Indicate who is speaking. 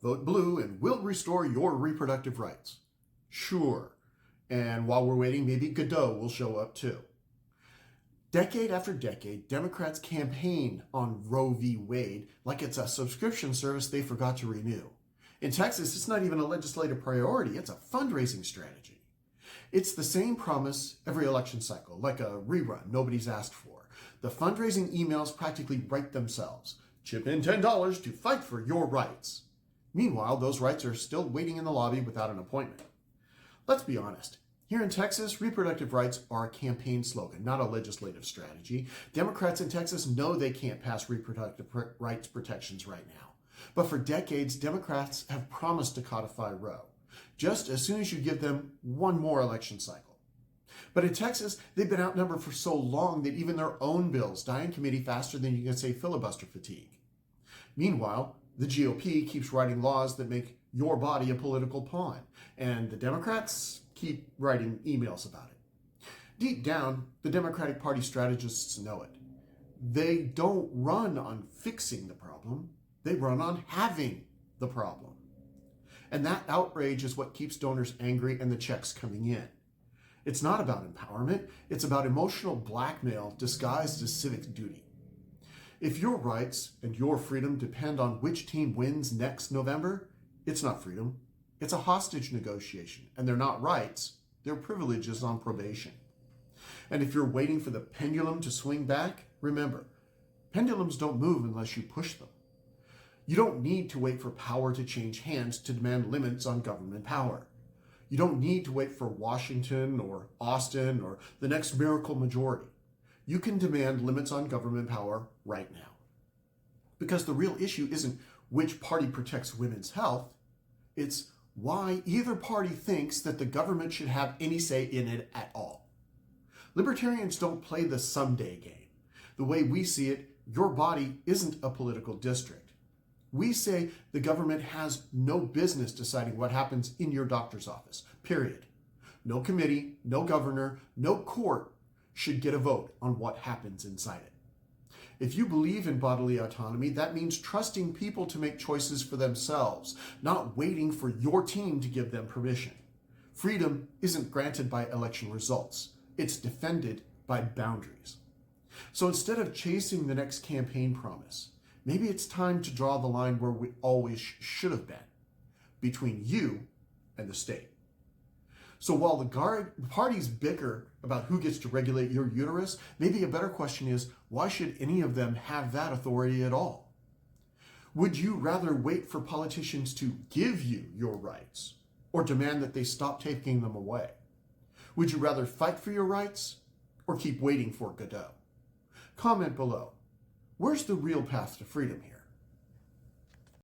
Speaker 1: Vote blue and we'll restore your reproductive rights. Sure. And while we're waiting, maybe Godot will show up too. Decade after decade, Democrats campaign on Roe v. Wade like it's a subscription service they forgot to renew. In Texas, it's not even a legislative priority, it's a fundraising strategy. It's the same promise every election cycle, like a rerun nobody's asked for. The fundraising emails practically write themselves. Chip in $10 to fight for your rights. Meanwhile, those rights are still waiting in the lobby without an appointment. Let's be honest. Here in Texas, reproductive rights are a campaign slogan, not a legislative strategy. Democrats in Texas know they can't pass reproductive rights protections right now. But for decades, Democrats have promised to codify Roe, just as soon as you give them one more election cycle. But in Texas, they've been outnumbered for so long that even their own bills die in committee faster than you can say filibuster fatigue. Meanwhile, the GOP keeps writing laws that make your body a political pawn, and the Democrats keep writing emails about it. Deep down, the Democratic Party strategists know it. They don't run on fixing the problem, they run on having the problem. And that outrage is what keeps donors angry and the checks coming in. It's not about empowerment, it's about emotional blackmail disguised as civic duty. If your rights and your freedom depend on which team wins next November, it's not freedom. It's a hostage negotiation, and they're not rights, they're privileges on probation. And if you're waiting for the pendulum to swing back, remember, pendulums don't move unless you push them. You don't need to wait for power to change hands to demand limits on government power. You don't need to wait for Washington or Austin or the next miracle majority. You can demand limits on government power right now. Because the real issue isn't which party protects women's health, it's why either party thinks that the government should have any say in it at all. Libertarians don't play the someday game. The way we see it, your body isn't a political district. We say the government has no business deciding what happens in your doctor's office, period. No committee, no governor, no court should get a vote on what happens inside it. If you believe in bodily autonomy, that means trusting people to make choices for themselves, not waiting for your team to give them permission. Freedom isn't granted by election results. It's defended by boundaries. So instead of chasing the next campaign promise, maybe it's time to draw the line where we always should have been, between you and the state. So while the parties bicker about who gets to regulate your uterus, maybe a better question is, why should any of them have that authority at all? Would you rather wait for politicians to give you your rights or demand that they stop taking them away? Would you rather fight for your rights or keep waiting for Godot? Comment below. Where's the real path to freedom here?